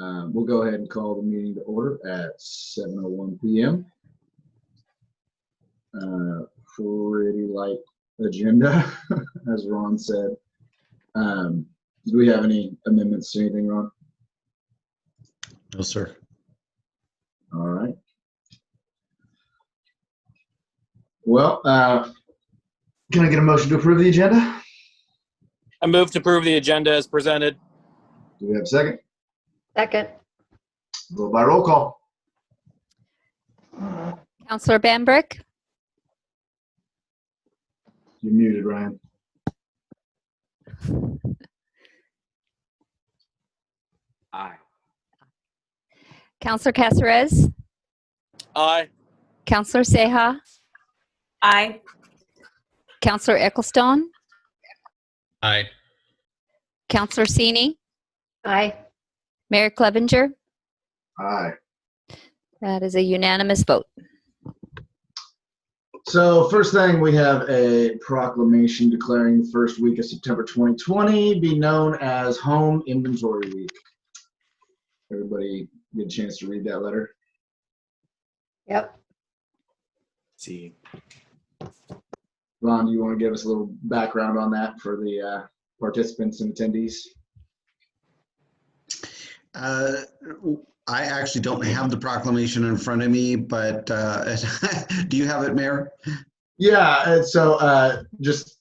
We'll go ahead and call the meeting to order at 7:01 p.m. Pretty light agenda, as Ron said. Do we have any amendments to anything, Ron? No, sir. All right. Well, can I get a motion to approve the agenda? I move to approve the agenda as presented. Do we have a second? Second. Vote by roll call. Counselor Bambrick, You're muted, Ryan. Aye. Counselor Caceres, Aye. Counselor Seha, Aye. Counselor Ecclestone, Aye. Counselor Sini, Aye. Mayor Clevenger. Aye. That is a unanimous vote. So first thing, we have a proclamation declaring the first week of September 2020 be known as Home Inventory Week. Everybody get a chance to read that letter? Yep. See. Ron, do you want to give us a little background on that for the participants and attendees? I actually don't have the proclamation in front of me, but do you have it, Mayor? Yeah, and so just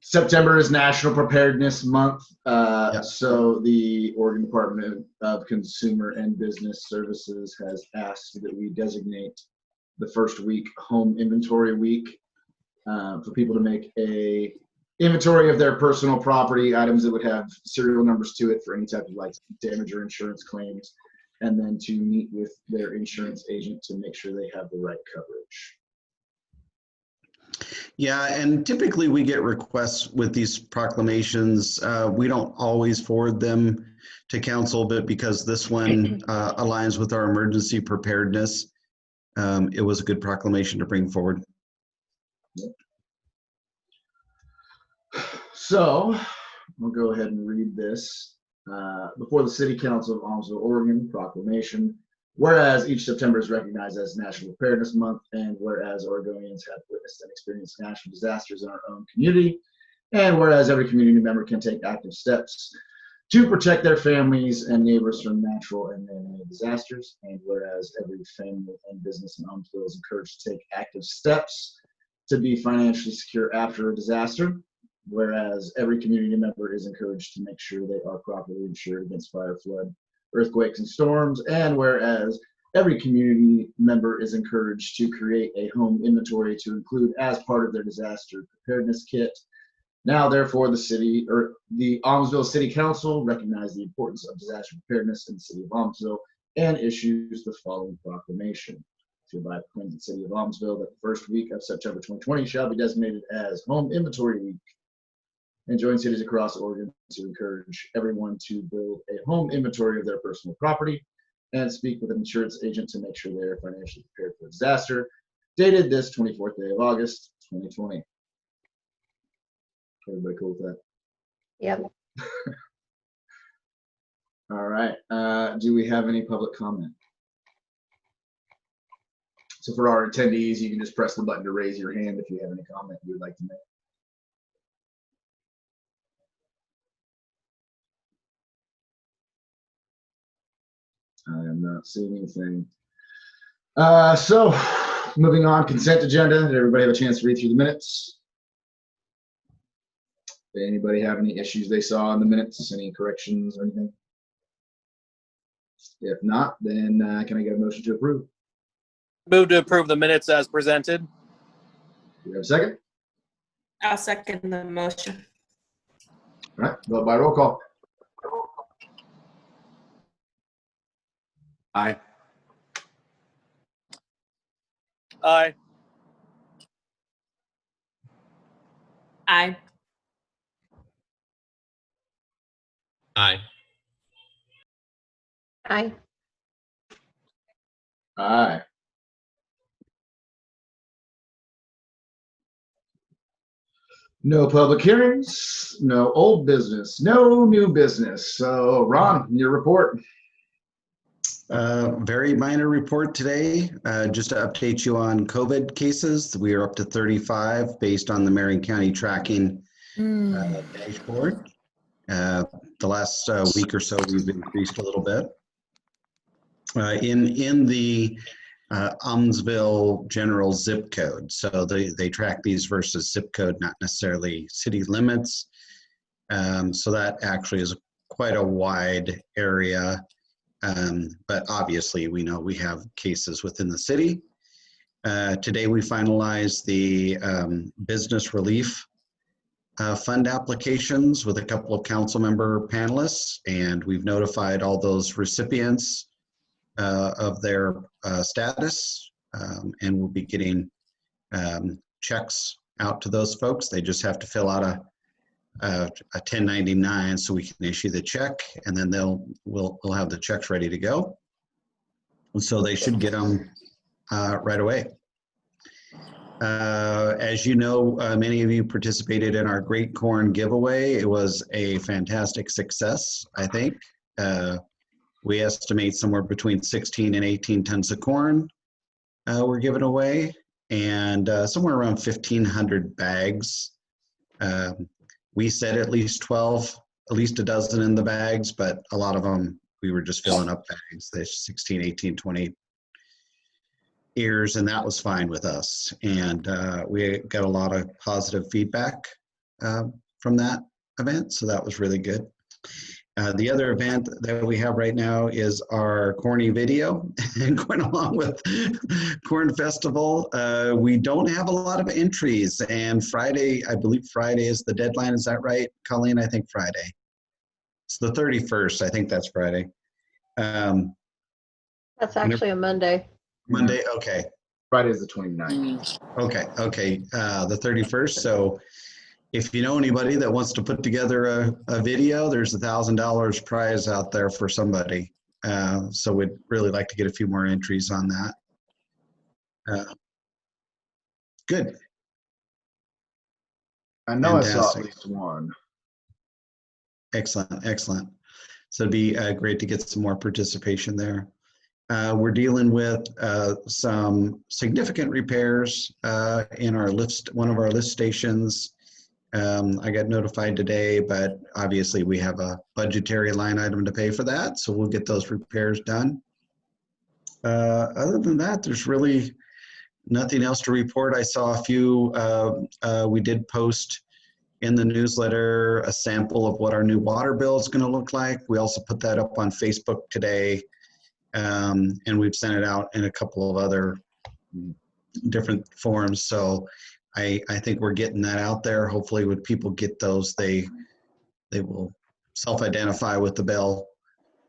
September is National Preparedness Month. So the Oregon Department of Consumer and Business Services has asked that we designate the first week Home Inventory Week for people to make a inventory of their personal property, items that would have serial numbers to it for any type of like damage or insurance claims, and then to meet with their insurance agent to make sure they have the right coverage. Yeah, and typically we get requests with these proclamations. We don't always forward them to council, but because this one aligns with our emergency preparedness, it was a good proclamation to bring forward. Yep. So we'll go ahead and read this. Before the City Council of Aumsville, Oregon, proclamation. Whereas each September is recognized as National Preparedness Month, and whereas Oregonians have witnessed and experienced natural disasters in our own community, and whereas every community member can take active steps to protect their families and neighbors from natural and man-made disasters, and whereas every family and business in Aumsville is encouraged to take active steps to be financially secure after a disaster, whereas every community member is encouraged to make sure they are properly insured against fire, flood, earthquakes, and storms, and whereas every community member is encouraged to create a home inventory to include as part of their disaster preparedness kit. Now, therefore, the Aumsville City Council recognize the importance of disaster preparedness in the city of Aumsville and issues the following proclamation. Hereby proclaims the city of Aumsville that the first week of September 2020 shall be designated as Home Inventory Week, and join cities across Oregon to encourage everyone to build a home inventory of their personal property and speak with an insurance agent to make sure they are financially prepared for disaster. Dated this 24th day of August, 2020. Everybody cool with that? Yep. All right. Do we have any public comment? So for our attendees, you can just press the button to raise your hand if you have any comment you would like to make. I am not seeing anything. So moving on, consent agenda. Did everybody have a chance to read through the minutes? Did anybody have any issues they saw in the minutes? Any corrections or anything? If not, then can I get a motion to approve? Move to approve the minutes as presented. Do we have a second? I'll second the motion. All right, vote by roll call. Aye. Aye. Aye. Aye. Aye. Aye. No public hearings, no old business, no new business. So Ron, your report. Very minor report today. Just to update you on COVID cases, we are up to 35 based on the Marion County tracking dashboard. The last week or so, we've increased a little bit. In the Aumsville general zip code. So they track these versus zip code, not necessarily city limits. So that actually is quite a wide area. But obviously we know we have cases within the city. Today we finalized the business relief fund applications with a couple of council member panelists, and we've notified all those recipients of their status, and we'll be getting checks out to those folks. They just have to fill out a 1099 so we can issue the check, and then we'll have the checks ready to go. And so they should get them right away. As you know, many of you participated in our Great Corn giveaway. It was a fantastic success, I think. We estimate somewhere between 16 and 18 tons of corn were given away, and somewhere around 1,500 bags. We said at least 12, at least a dozen in the bags, but a lot of them, we were just filling up bags. There's 16, 18, 20 ears, and that was fine with us. And we got a lot of positive feedback from that event, so that was really good. The other event that we have right now is our Corny video, and going along with Corn Festival. We don't have a lot of entries, and Friday, I believe Friday is the deadline. Is that right, Colleen? I think Friday. It's the 31st. I think that's Friday. That's actually a Monday. Monday, okay. Friday is the 29th. Okay, the 31st. So if you know anybody that wants to put together a video, there's $1,000 prize out there for somebody. So we'd really like to get a few more entries on that. Good. I know I saw Fantastic. at least one. Excellent, excellent. So it'd be great to get some more participation there. We're dealing with some significant repairs in our one of our lift stations. I got notified today, but obviously we have a budgetary line item to pay for that, so we'll get those repairs done. Other than that, there's really nothing else to report. I saw a few, we did post in the newsletter a sample of what our new water bill is going to look like. We also put that up on Facebook today, and we've sent it out in a couple of other different forms. So I think we're getting that out there. Hopefully when people get those, they will self-identify with the bill,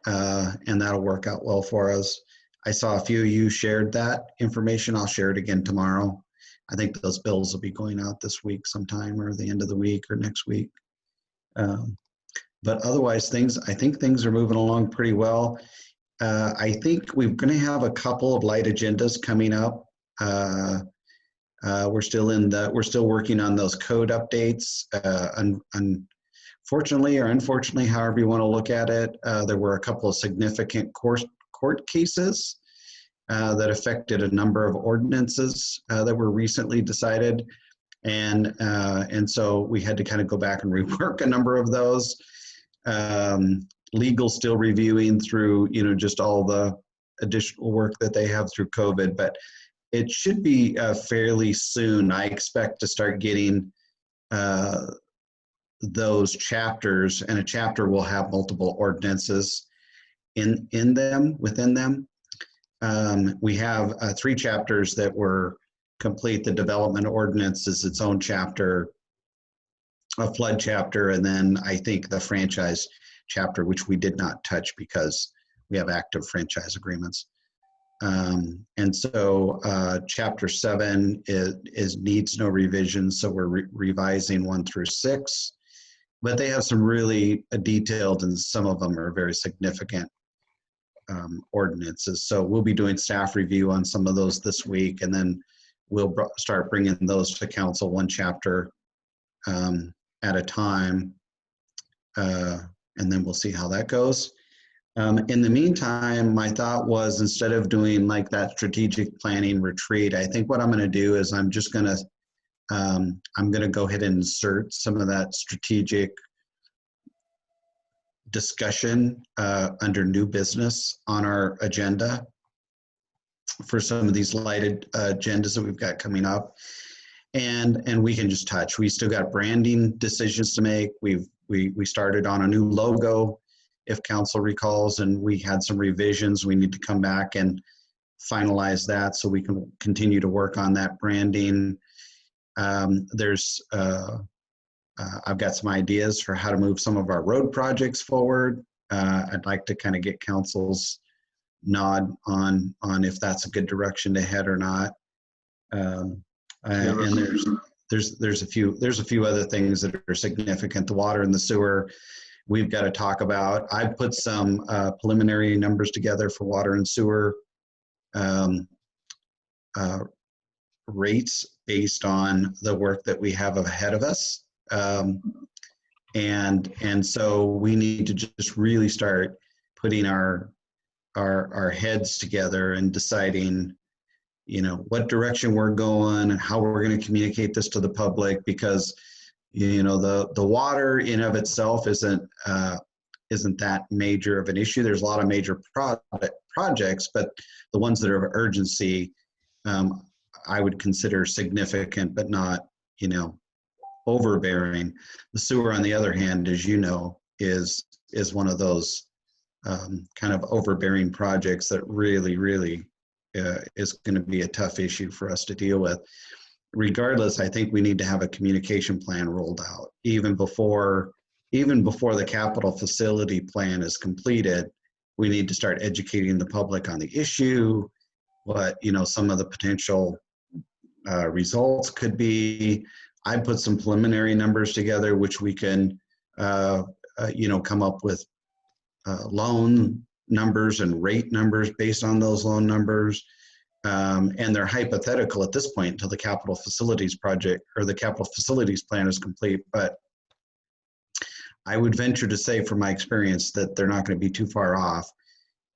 and that'll work out well for us. I saw a few of you shared that information. I'll share it again tomorrow. I think those bills will be going out this week sometime, or the end of the week or next week. But otherwise, I think things are moving along pretty well. I think we're going to have a couple of light agendas coming up. We're still working on those code updates. Unfortunately or unfortunately, however you want to look at it, there were a couple of significant court cases that affected a number of ordinances that were recently decided, and so we had to kind of go back and rework a number of those. Legal still reviewing through, just all the additional work that they have through COVID, but it should be fairly soon. I expect to start getting those chapters, and a chapter will have multiple ordinances within them. We have 3 chapters that were complete. The development ordinance is its own chapter, a flood chapter, and then I think the franchise chapter, which we did not touch because we have active franchise agreements. And so chapter 7 needs no revision, so we're revising 1 through 6, but they have some really detailed, and some of them are very significant ordinances. So we'll be doing staff review on some of those this week, and then we'll start bringing those to council 1 chapter at a time, and then we'll see how that goes. In the meantime, my thought was instead of doing like that strategic planning retreat, I think what I'm going to do is I'm going to go ahead and insert some of that strategic discussion under new business on our agenda for some of these lighted agendas that we've got coming up. And we can just touch. We still got branding decisions to make. We started on a new logo, if council recalls, and we had some revisions. We need to come back and finalize that so we can continue to work on that branding. I've got some ideas for how to move some of our road projects forward. I'd like to kind of get council's nod on if that's a good direction to head or not. And there's a few other things that are significant. The water and the sewer, we've got to talk about. I've put some preliminary numbers together for water and sewer rates based on the work that we have ahead of us. And so we need to just really start putting our heads together and deciding, what direction we're going and how we're going to communicate this to the public, because, the water in of itself isn't that major of an issue. There's a lot of major projects, but the ones that are of urgency, I would consider significant, but not, overbearing. The sewer, on the other hand, as you know, is one of those kind of overbearing projects that really is going to be a tough issue for us to deal with. Regardless, I think we need to have a communication plan rolled out even before the capital facility plan is completed. We need to start educating the public on the issue, what some of the potential results could be. I put some preliminary numbers together, which we can come up with loan numbers and rate numbers based on those loan numbers. And they're hypothetical at this point until the capital facilities project or the capital facilities plan is complete. But I would venture to say from my experience that they're not going to be too far off.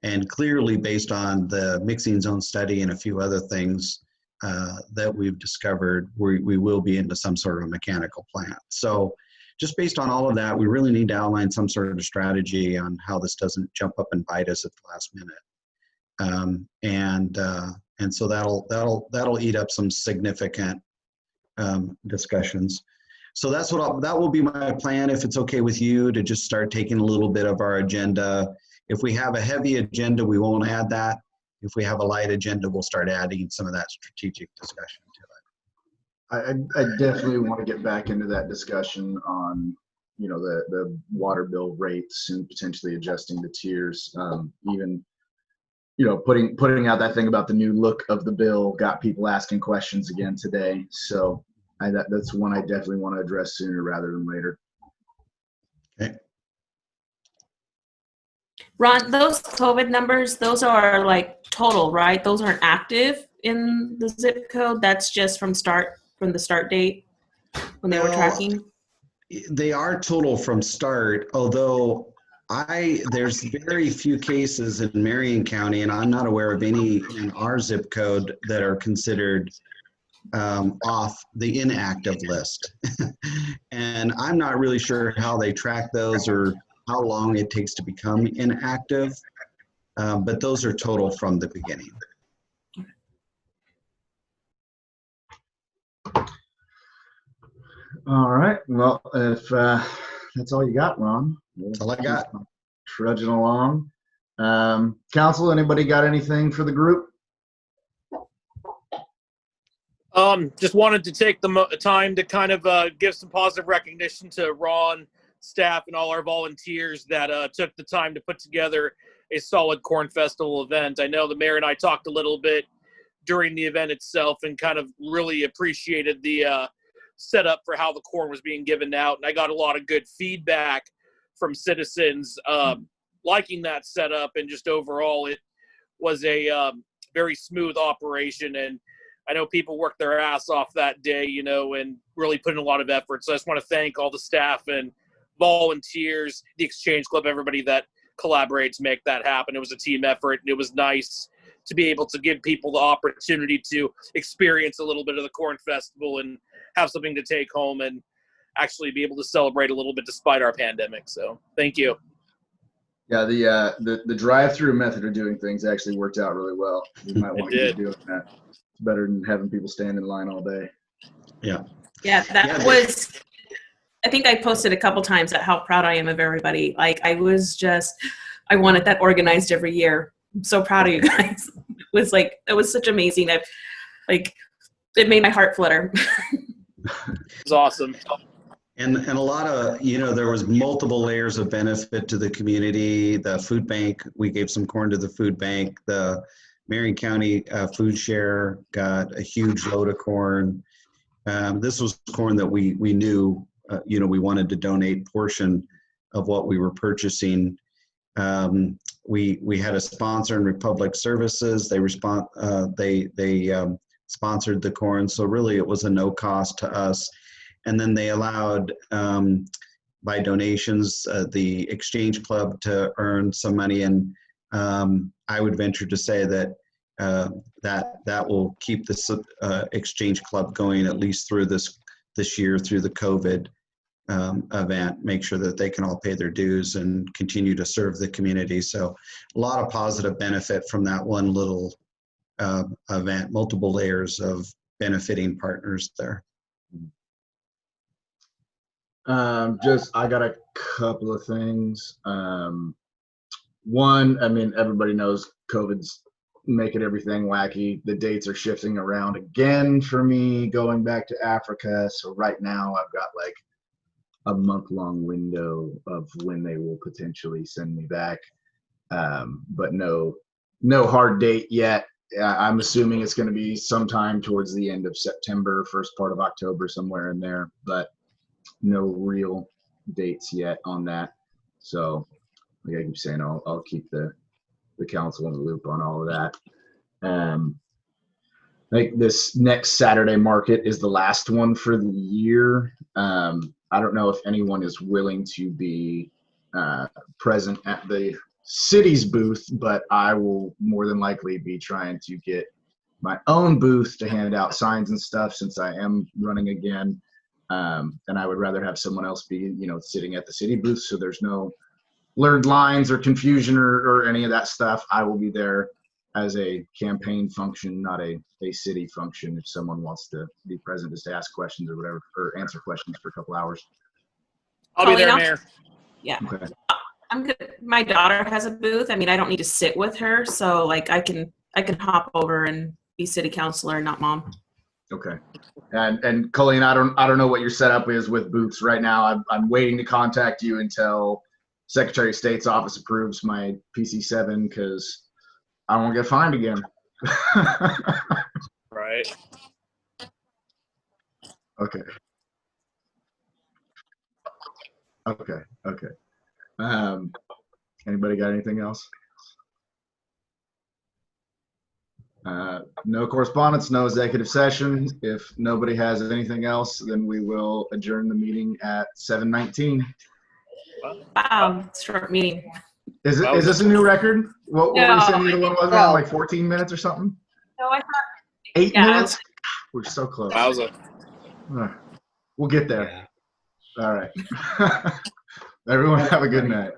And clearly based on the mixing zone study and a few other things that we've discovered, we will be into some sort of a mechanical plant. So just based on all of that, we really need to outline some sort of strategy on how this doesn't jump up and bite us at the last minute. And so that'll eat up some significant discussions. So that will be my plan, if it's okay with you, to just start taking a little bit of our agenda. If we have a heavy agenda, we won't add that. If we have a light agenda, we'll start adding some of that strategic discussion to it. I definitely want to get back into that discussion on, the water bill rates and potentially adjusting the tiers. Even, putting out that thing about the new look of the bill got people asking questions again today. So that's one I definitely want to address sooner rather than later. Okay. Ron, those COVID numbers, those are like total, right? Those aren't active in the zip code. That's just from the start date when they were tracking. They are total from start, although there's very few cases in Marion County, and I'm not aware of any in our zip code that are considered off the inactive list. And I'm not really sure how they track those or how long it takes to become inactive, but those are total from the beginning. All right. Well, if that's all you got, Ron. That's all I got. Trudging along. Council, anybody got anything for the group? Just wanted to take the time to kind of give some positive recognition to Ron, staff, and all our volunteers that took the time to put together a solid Corn Festival event. I know the mayor and I talked a little bit during the event itself and kind of really appreciated the setup for how the corn was being given out. And I got a lot of good feedback from citizens liking that setup, and just overall it was a very smooth operation. And I know people worked their ass off that day, and really put in a lot of effort. So I just want to thank all the staff and volunteers, the Exchange Club, everybody that collaborate to make that happen. It was a team effort, and it was nice to be able to give people the opportunity to experience a little bit of the Corn Festival and have something to take home and actually be able to celebrate a little bit despite our pandemic. So thank you. Yeah, the drive-through method of doing things actually worked out really well. You might want to keep doing that. It's better than having people stand in line all day. Yeah, that was, I think I posted a couple times at how proud I am of everybody. Like I wanted that organized every year. I'm so proud of you guys. It was such amazing. It made my heart flutter. It was awesome. And a lot of, there was multiple layers of benefit to the community. The food bank, we gave some corn to the food bank. The Marion County food share got a huge load of corn. This was corn that we knew, we wanted to donate portion of what we were purchasing. We had a sponsor in Republic Services. They sponsored the corn, so really it was a no cost to us. And then they allowed, by donations, the Exchange Club to earn some money. And I would venture to say that that will keep this Exchange Club going at least through this year, through the COVID event, make sure that they can all pay their dues and continue to serve the community. So a lot of positive benefit from that one little event, multiple layers of benefiting partners there. I got a couple of things. One, everybody knows COVID's making everything wacky. The dates are shifting around again for me going back to Africa. So right now I've got like a month-long window of when they will potentially send me back. But no hard date yet. I'm assuming it's going to be sometime towards the end of September, first part of October, somewhere in there, but no real dates yet on that. So like I keep saying, I'll keep the council in the loop on all of that. Like this next Saturday market is the last one for the year. I don't know if anyone is willing to be present at the city's booth, but I will more than likely be trying to get my own booth to hand out signs and stuff since I am running again. And I would rather have someone else be, sitting at the city booth so there's no blurred lines or confusion or any of that stuff. I will be there as a campaign function, not a city function. If someone wants to be present just to ask questions or whatever, or answer questions for a couple hours. I'll be there, Mayor. Yeah. Okay. I'm good. My daughter has a booth. I don't need to sit with her, so like I can hop over and be city councilor, not mom. Okay. And Colleen, I don't know what your setup is with booths right now. I'm waiting to contact you until Secretary of State's office approves my PC7 because I won't get fined again. Right. Okay. Anybody got anything else? No correspondence, no executive session. If nobody has anything else, then we will adjourn the meeting at 7:19. Wow, short meeting. Is this a new record? What were you saying the other one was around, like 14 minutes or something? No, I thought 8 minutes? We're so close. Wowza. We'll get there. All right. Everyone have a good night.